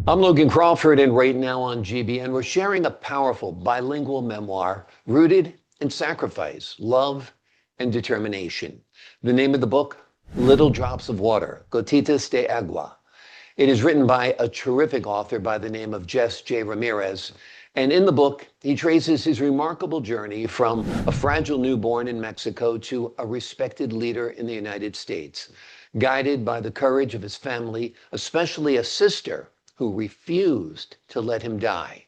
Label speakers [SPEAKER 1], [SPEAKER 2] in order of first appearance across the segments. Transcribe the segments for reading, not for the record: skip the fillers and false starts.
[SPEAKER 1] I'm Logan Crawford, and right now on GBN, we're sharing a powerful bilingual memoir rooted in sacrifice, love, and determination. The name of the book, Little Drops of Water, Gotitas de Agua. It is written by a terrific author by the name of Jess J. Ramirez. And in the book, he traces his remarkable journey from a fragile newborn in Mexico to a respected leader in the United States, guided by the courage of his family, especially a sister who refused to let him die.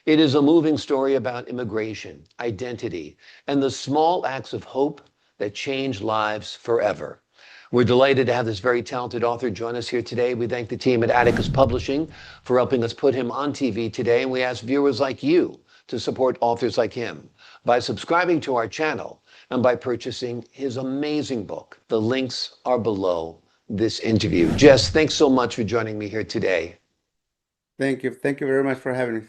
[SPEAKER 1] It is a moving story about immigration, identity, and the small acts of hope that change lives forever. We're delighted to have this very talented author join us here today. We thank the team at Atticus Publishing for helping us put him on TV today, and we ask viewers like you to support authors like him by subscribing to our channel and by purchasing his amazing book. The links are below this interview. Jess, thanks so much for joining me here today.
[SPEAKER 2] Thank you. Thank you very much for having me.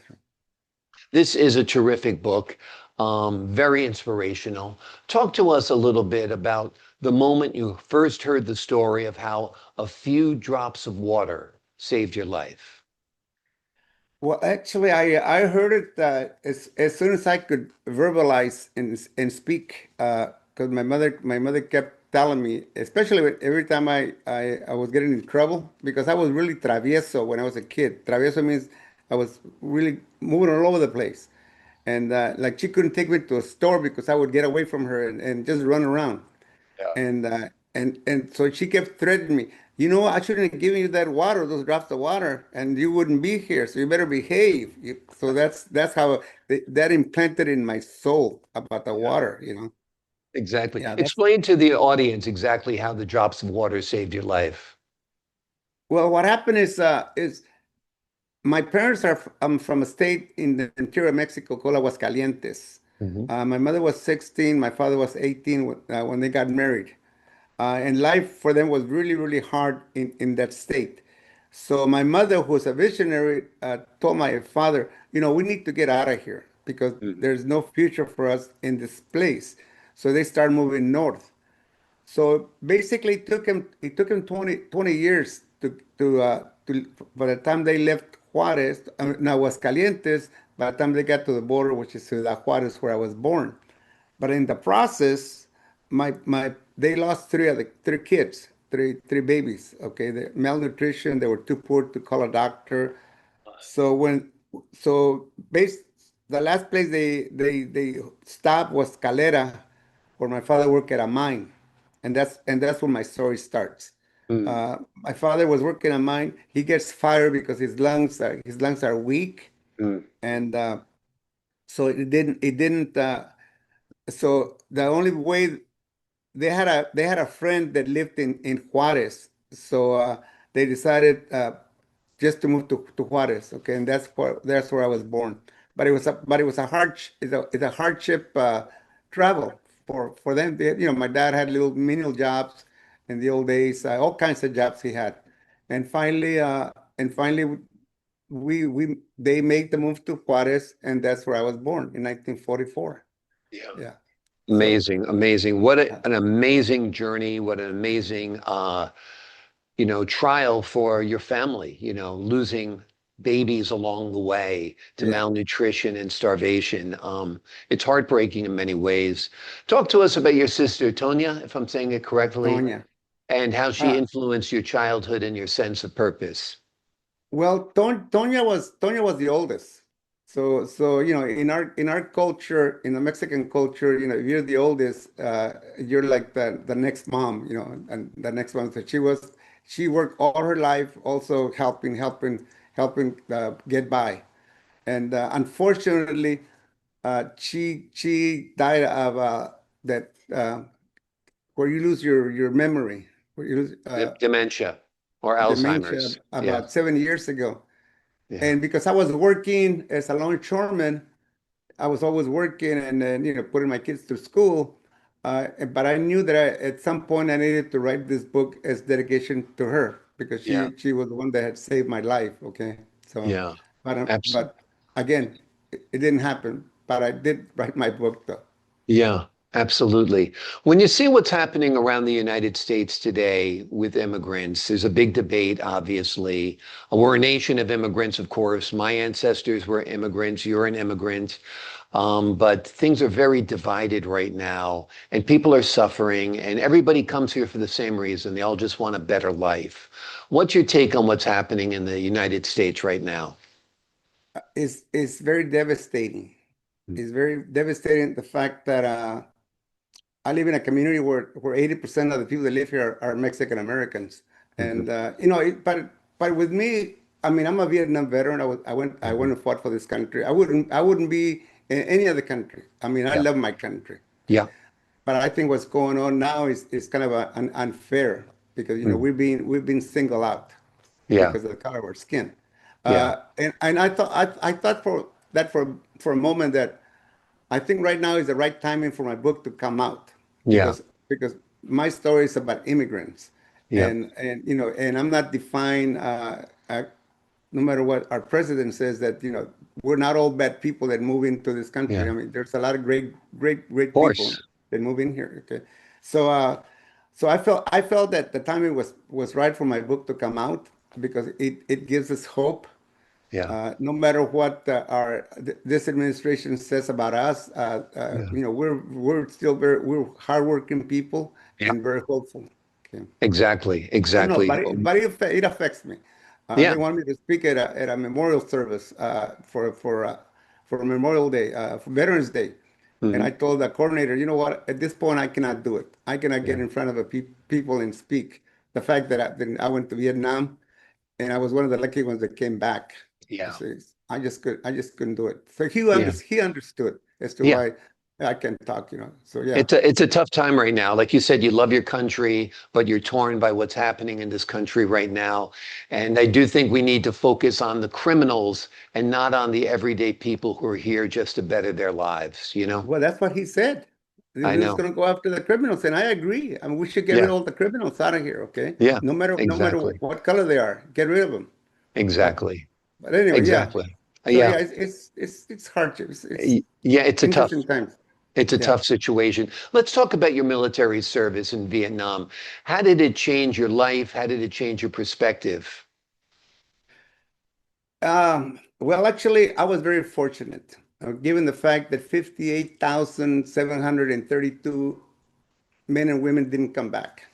[SPEAKER 1] This is a terrific book, very inspirational. Talk to us a little bit about the moment you first heard the story of how a few drops of water saved your life.
[SPEAKER 2] Well, actually, I heard it as soon as I could verbalize and speak, because my mother kept telling me, especially every time I was getting in trouble, because I was really travieso when I was a kid. Travieso means I was really moving all over the place, and like she couldn't take me to a store because I would get away from her and just run around.
[SPEAKER 1] Yeah.
[SPEAKER 2] And so she kept threatening me. I shouldn't have given you that water, those drops of water, and you wouldn't be here. So you better behave. So that's how that implanted in my soul about the
[SPEAKER 1] Yeah.
[SPEAKER 2] water.
[SPEAKER 1] Exactly.
[SPEAKER 2] Yeah, that's
[SPEAKER 1] Explain to the audience exactly how the drops of water saved your life.
[SPEAKER 2] well. What happened is my parents are from a state in the interior of Mexico called Aguascalientes.
[SPEAKER 1] Mhm.
[SPEAKER 2] My mother was 16, my father was 18 when they got married. And life for them was really, really hard in that state. So my mother, who's a visionary, told my father, we need to get out of here because
[SPEAKER 1] Mhm.
[SPEAKER 2] there's no future for us in this place. So they start moving north. So basically, it took him 20 years to by the time they left Juarez, now Aguascalientes, by the time they got to the border, which is Ciudad Juarez, where I was born. But in the process, my they lost three kids, three babies. Okay, the malnutrition. They were too poor to call a doctor. So when so based the last place they stopped was Calera, where my father worked at a mine, and that's where my story starts.
[SPEAKER 1] Mm.
[SPEAKER 2] My father was working at a mine. He gets fired because his lungs are weak,
[SPEAKER 1] Mm.
[SPEAKER 2] and so it didn't. So the only way they had a friend that lived in Juarez, so they decided just to move to Juarez. Okay, and that's where I was born. But it was a hardship travel for them. My dad had little menial jobs in the old days, all kinds of jobs he had, and finally they made the move to Juarez, and that's where I was born in 1944.
[SPEAKER 1] Yeah.
[SPEAKER 2] Yeah. So.
[SPEAKER 1] Amazing, amazing. What
[SPEAKER 2] uh,
[SPEAKER 1] an amazing journey. What an amazing trial for your family, losing babies along the way to
[SPEAKER 2] Yeah.
[SPEAKER 1] malnutrition and starvation. It's heartbreaking in many ways. Talk to us about your sister, Tonya, if I'm saying it correctly,
[SPEAKER 2] Tonya.
[SPEAKER 1] and how she
[SPEAKER 2] Uh,
[SPEAKER 1] influenced your childhood and your sense of purpose.
[SPEAKER 2] well, Tonya was the oldest. So in our culture, in the Mexican culture, if you're the oldest, you're like the next mom, and the next one. So she worked all her life, also helping get by, and unfortunately, she died of that where you lose your memory, where you lose
[SPEAKER 1] Dementia or
[SPEAKER 2] dementia
[SPEAKER 1] Alzheimer's. Yeah,
[SPEAKER 2] about 7 years ago.
[SPEAKER 1] yeah,
[SPEAKER 2] And because I was working as a longshoreman, I was always working and then, putting my kids to school. But I knew that at some point I needed to write this book as dedication to her because
[SPEAKER 1] yeah,
[SPEAKER 2] she was the one that had saved my life. Okay. So,
[SPEAKER 1] yeah.
[SPEAKER 2] but again, it didn't happen. But I did write my book though.
[SPEAKER 1] Yeah. Absolutely. When you see what's happening around the United States today with immigrants, there's a big debate, obviously. We're a nation of immigrants, of course. My ancestors were immigrants. You're an immigrant. But things are very divided right now, and people are suffering, and everybody comes here for the same reason. They all just want a better life. What's your take on what's happening in the United States right now?
[SPEAKER 2] It's very devastating. It's very devastating the fact that I live in a community where 80% of the people that live here are Mexican Americans.
[SPEAKER 1] Mhm,
[SPEAKER 2] And but with me, I mean, I'm a Vietnam veteran. I
[SPEAKER 1] mhm.
[SPEAKER 2] went and fought for this country. I wouldn't be in any other country. I mean, I
[SPEAKER 1] Yeah,
[SPEAKER 2] love my country.
[SPEAKER 1] yeah,
[SPEAKER 2] But I think what's going on now is kind of unfair because
[SPEAKER 1] mm,
[SPEAKER 2] we've been singled out
[SPEAKER 1] yeah,
[SPEAKER 2] because of the color of our skin.
[SPEAKER 1] yeah,
[SPEAKER 2] And I thought for a moment that I think right now is the right timing for my book to come out
[SPEAKER 1] yeah,
[SPEAKER 2] because my story is about immigrants,
[SPEAKER 1] yeah,
[SPEAKER 2] and I'm not defined. No matter what our president says, that we're not all bad people that move into this
[SPEAKER 1] yeah.
[SPEAKER 2] country. I
[SPEAKER 1] Of
[SPEAKER 2] mean, there's a lot of great people
[SPEAKER 1] course.
[SPEAKER 2] that move in here. Okay, so I felt that the timing was right for my book to come out because it gives us hope
[SPEAKER 1] Yeah,
[SPEAKER 2] no matter what this administration says about us,
[SPEAKER 1] yeah,
[SPEAKER 2] we're still we're hardworking people
[SPEAKER 1] yeah.
[SPEAKER 2] and very hopeful. Okay.
[SPEAKER 1] Exactly,
[SPEAKER 2] I don't know,
[SPEAKER 1] exactly.
[SPEAKER 2] but it affects me. They
[SPEAKER 1] Yeah.
[SPEAKER 2] want me to speak at a memorial service for Memorial Day, for Veterans Day, and I
[SPEAKER 1] Hmm.
[SPEAKER 2] told the coordinator, you know what? At this point, I cannot do it. I cannot get
[SPEAKER 1] Yeah,
[SPEAKER 2] in front of people and speak. The fact that I went to Vietnam and I was one of the lucky ones that came back.
[SPEAKER 1] yeah,
[SPEAKER 2] So I just couldn't do it. So
[SPEAKER 1] yeah,
[SPEAKER 2] he understood as to
[SPEAKER 1] yeah.
[SPEAKER 2] why I can talk. So yeah.
[SPEAKER 1] It's a tough time right now. Like you said, you love your country, but you're torn by what's happening in this country right now. And I do think we need to focus on the criminals and not on the everyday people who are here just to better their lives, you know?
[SPEAKER 2] Well, that's what he said.
[SPEAKER 1] I
[SPEAKER 2] We're just
[SPEAKER 1] know.
[SPEAKER 2] going to go after the criminals, and I agree. I mean, we should get rid
[SPEAKER 1] Yeah,
[SPEAKER 2] of all the criminals out of here. Okay,
[SPEAKER 1] yeah,
[SPEAKER 2] no matter
[SPEAKER 1] exactly.
[SPEAKER 2] what color they are, get rid of them. But
[SPEAKER 1] Exactly.
[SPEAKER 2] but anyway, yeah.
[SPEAKER 1] Exactly.
[SPEAKER 2] So
[SPEAKER 1] Yeah.
[SPEAKER 2] yeah, it's hard. It's
[SPEAKER 1] Yeah,
[SPEAKER 2] interesting times.
[SPEAKER 1] it's a
[SPEAKER 2] Yeah.
[SPEAKER 1] tough situation. Let's talk about your military service in Vietnam. How did it change your life? How did it change your perspective?
[SPEAKER 2] Well, actually, I was very fortunate, given the fact that 58,732 men and women didn't come back.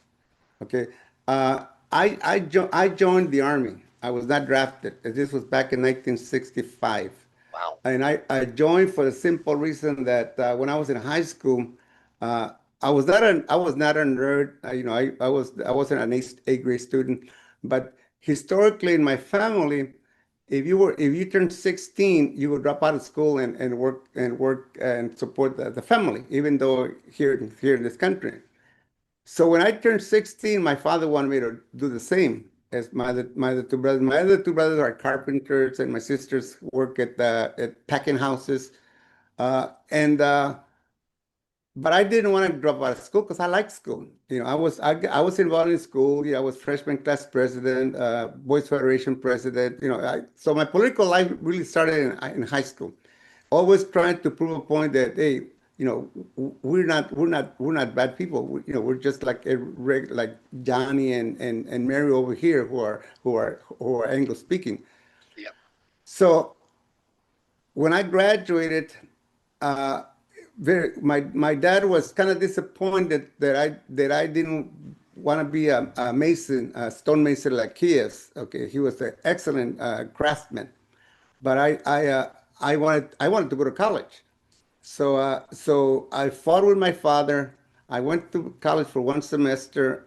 [SPEAKER 2] Okay. I joined the army. I was not drafted. This was back in 1965.
[SPEAKER 1] Wow.
[SPEAKER 2] And I joined for the simple reason that when I was in high school, uh, I was not a nerd. I wasn't an A grade student, but historically in my family, if you turned 16, you would drop out of school and work and support the family, even though here in this country. So when I turned 16, my father wanted me to do the same as my other two brothers. My other two brothers are carpenters, and my sisters work at packing houses. And But I didn't want to drop out of school because I liked school. I was involved in school. I was freshman class president, Boys Federation president. So my political life really started in high school. Always trying to prove a point that hey, we're not bad people. We're just like like Johnny and Mary over here who are English speaking.
[SPEAKER 1] Yeah.
[SPEAKER 2] So when I graduated, uh, my dad was kind of disappointed that I didn't want to be a mason, a stonemason like he is. Okay, he was an excellent craftsman, but I wanted to go to college. So I fought with my father. I went to college for one semester,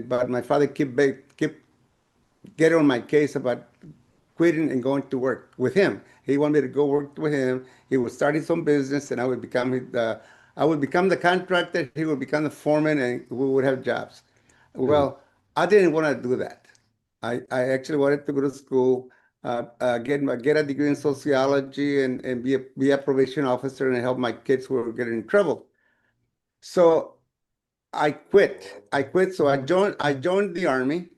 [SPEAKER 2] but my father kept getting on my case about quitting and going to work with him. He wanted me to go work with him. He was starting some business, and I would become the contractor. He would become the foreman, and we would have jobs.
[SPEAKER 1] Mm.
[SPEAKER 2] Well, I didn't want to do that. I actually wanted to go to school, get a degree in sociology, and be a probation officer and help my kids who were getting in trouble. So I quit. So I joined the army.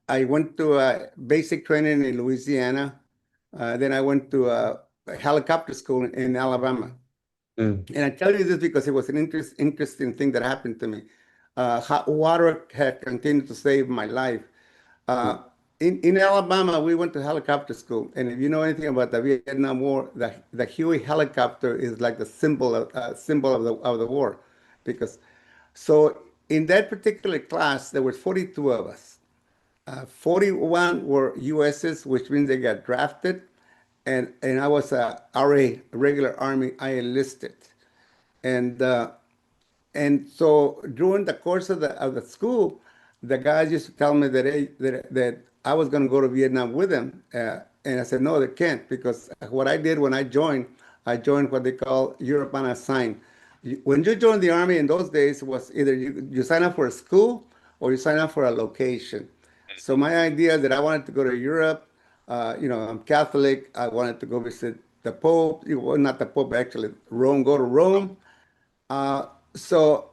[SPEAKER 2] I went to basic training in Louisiana. Then I went to helicopter school in Alabama.
[SPEAKER 1] Mm.
[SPEAKER 2] And I tell you this because it was an interesting thing that happened to me. Hot water had continued to save my life. Uh, in Alabama, we went to helicopter school, and if you know anything about the Vietnam War, the Huey helicopter is like the symbol of the war, because so in that particular class there were 42 of us. 41 were USs, which means they got drafted, and I was a RA, regular Army. I enlisted, and so during the course of the school, the guys used to tell me that that I was going to go to Vietnam with them, and I said no, they can't, because what I did when I joined what they call Europe unassigned. When you join the army in those days, was either you sign up for a school or you sign up for a location. So my idea that I wanted to go to Europe, I'm Catholic. I wanted to go visit the Pope. Well, not the Pope, actually, Rome. Go to Rome. So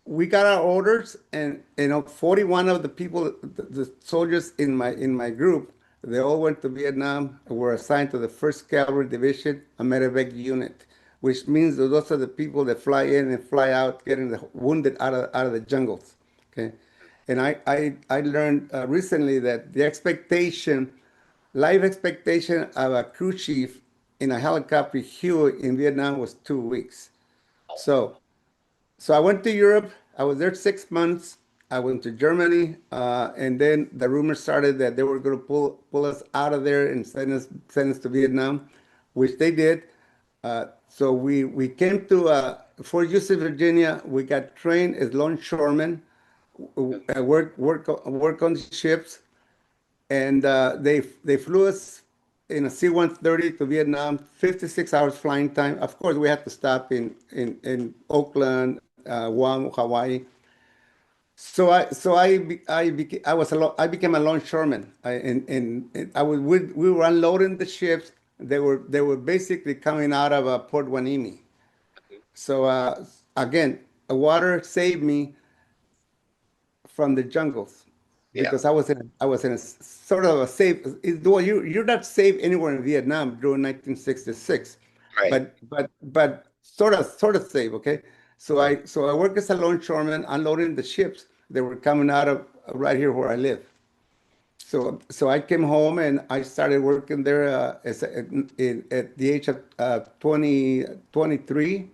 [SPEAKER 2] we got our orders, and 41 of the people, the soldiers in my group, they all went to Vietnam, were assigned to the 1st Cavalry Division, a medevac unit, which means that those are the people that fly in and fly out, getting the wounded out of the jungles. Okay, and I learned recently that the life expectation of a crew chief in a helicopter Huey in Vietnam was 2 weeks. So so I went to Europe. I was there 6 months. I went to Germany, and then the rumors started that they were going to pull us out of there and send us to Vietnam, which they did. So we came to Fort Houston, Virginia. We got trained as longshoremen, work on the ships, and they flew us in a C-130 to Vietnam, 56 hours flying time. Of course, we had to stop in Oakland, Guam, Hawaii. I became a longshoreman. We were unloading the ships. They were basically coming out of Port Hueneme. So again, water saved me from the jungles,
[SPEAKER 1] Yeah.
[SPEAKER 2] because I was in a sort of a safe. Well, you're not safe anywhere in Vietnam during 1966,
[SPEAKER 1] Right.
[SPEAKER 2] but sort of safe. Okay, so I work as a longshoreman unloading the ships that were coming out of right here where I live. So I came home and I started working there at the age of 23.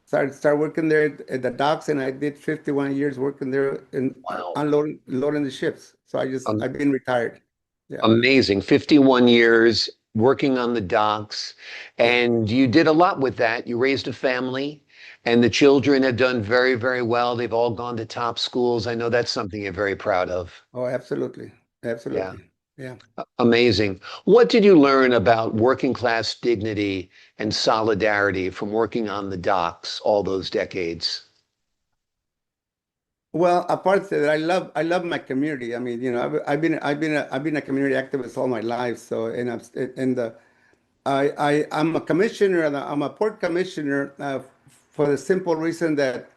[SPEAKER 2] Started working there at the docks, and I did 51 years working there and
[SPEAKER 1] Wow.
[SPEAKER 2] unloading loading the ships. So
[SPEAKER 1] Um,
[SPEAKER 2] I've been retired. Yeah,
[SPEAKER 1] Amazing. 51 years working on the docks.
[SPEAKER 2] yeah.
[SPEAKER 1] And you did a lot with that. You raised a family, and the children have done very, very well. They've all gone to top schools. I know that's something you're very proud of.
[SPEAKER 2] Oh, absolutely,
[SPEAKER 1] Yeah.
[SPEAKER 2] absolutely. Yeah.
[SPEAKER 1] Amazing. What did you learn about working class dignity and solidarity from working on the docks all those decades?
[SPEAKER 2] Well, apart from that, I love my community. I mean, I've been a community activist all my life. So I'm a commissioner. I'm a port commissioner for the simple reason that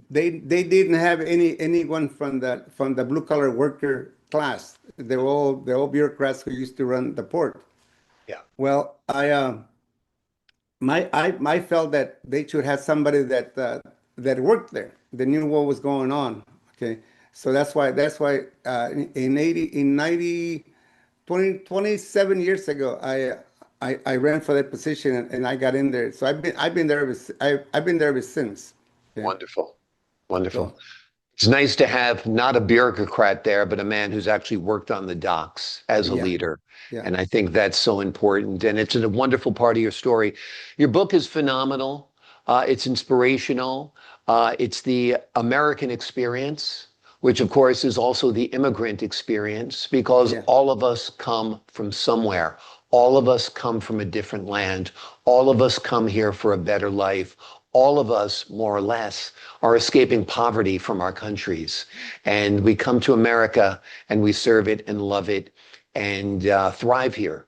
[SPEAKER 2] they didn't have anyone from the blue collar worker class. They're all bureaucrats who used to run the port.
[SPEAKER 1] Yeah.
[SPEAKER 2] Well, I felt that they should have somebody that worked there, that knew what was going on. Okay, so that's why in 80 in 90 20 27 years ago, I ran for that position, and I got in there. So I've been there I've been there ever since. Okay,
[SPEAKER 1] Wonderful. Wonderful.
[SPEAKER 2] so
[SPEAKER 1] It's nice to have not a bureaucrat there, but a man who's actually worked on the docks as a
[SPEAKER 2] yeah,
[SPEAKER 1] leader.
[SPEAKER 2] yeah,
[SPEAKER 1] And I think that's so important. And it's a wonderful part of your story. Your book is phenomenal. It's inspirational. It's the American experience, which of course is also the immigrant experience, because
[SPEAKER 2] yeah.
[SPEAKER 1] all of us come from somewhere. All of us come from a different land. All of us come here for a better life. All of us, more or less, are escaping poverty from our countries. And we come to America and we serve it and love it and thrive here,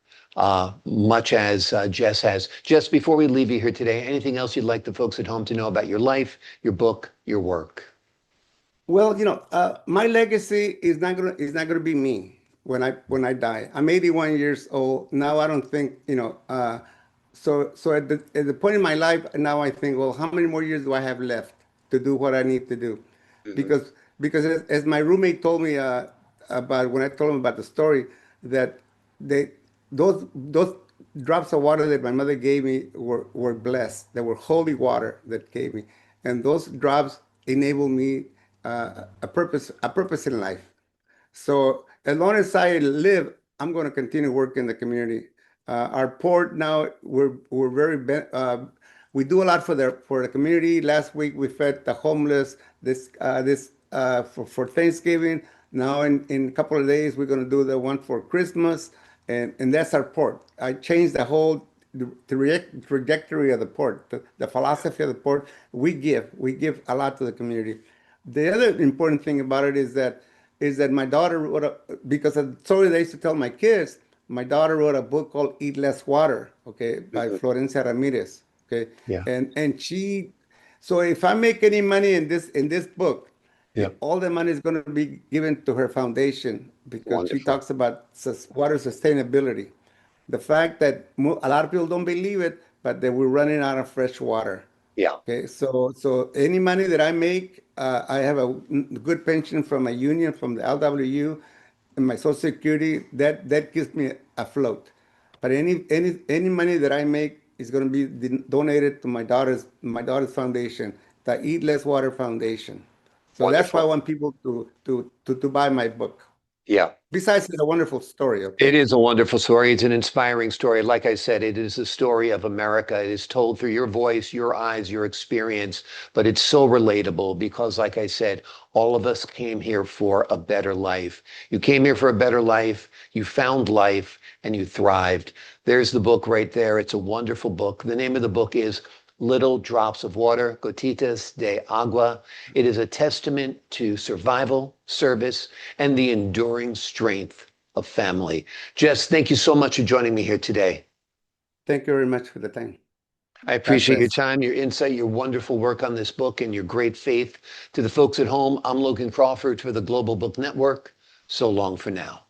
[SPEAKER 1] much as Jess has. Jess, before we leave you here today, anything else you'd like the folks at home to know about your life, your book, your work?
[SPEAKER 2] Well, my legacy is not gonna be me when I die. I'm 81 years old now. I don't think. so at the point in my life now, I think, well, how many more years do I have left to do what I need to do?
[SPEAKER 1] Mhm.
[SPEAKER 2] Because as my roommate told me about when I told him about the story, that they those drops of water that my mother gave me were blessed. They were holy water that gave me, and those drops enabled me a purpose in life. So as long as I live, I'm going to continue working in the community. Our port now, we're we do a lot for the community. Last week we fed the homeless. For Thanksgiving. Now in a couple of days we're going to do the one for Christmas, and that's our port. I changed the whole trajectory of the port, the philosophy of the port. We give a lot to the community. The other important thing about it is that my daughter wrote because of the story they used to tell my kids. My daughter wrote a book called "Eat Less Water," okay, by
[SPEAKER 1] Mhm.
[SPEAKER 2] Florencia Ramirez, okay,
[SPEAKER 1] Yeah.
[SPEAKER 2] and she. So if I make any money in this book,
[SPEAKER 1] Yeah.
[SPEAKER 2] all the money is going to be given to her foundation because she
[SPEAKER 1] Wonderful.
[SPEAKER 2] talks about water sustainability. The fact that a lot of people don't believe it, but that we're running out of fresh water.
[SPEAKER 1] Yeah.
[SPEAKER 2] Okay, so any money that I make, I have a good pension from a union, from the LWU, and my Social Security. That keeps me afloat. But any money that I make is going to be donated to my daughter's foundation, the Eat Less Water Foundation. So that's why I
[SPEAKER 1] Wonderful.
[SPEAKER 2] want people to buy my book.
[SPEAKER 1] Yeah.
[SPEAKER 2] Besides, it's a wonderful story.
[SPEAKER 1] It
[SPEAKER 2] Okay.
[SPEAKER 1] is a wonderful story. It's an inspiring story. Like I said, it is the story of America. It is told through your voice, your eyes, your experience, but it's so relatable because, like I said, all of us came here for a better life. You came here for a better life, you found life, and you thrived. There's the book right there. It's a wonderful book. The name of the book is Little Drops of Water, Gotitas de Agua. It is a testament to survival, service, and the enduring strength of family. Jess, thank you so much for joining me here today.
[SPEAKER 2] Thank you very much for the time.
[SPEAKER 1] I
[SPEAKER 2] God
[SPEAKER 1] appreciate your
[SPEAKER 2] bless.
[SPEAKER 1] time, your insight, your wonderful work on this book, and your great faith. To the folks at home, I'm Logan Crawford for the Global Book Network. So long for now.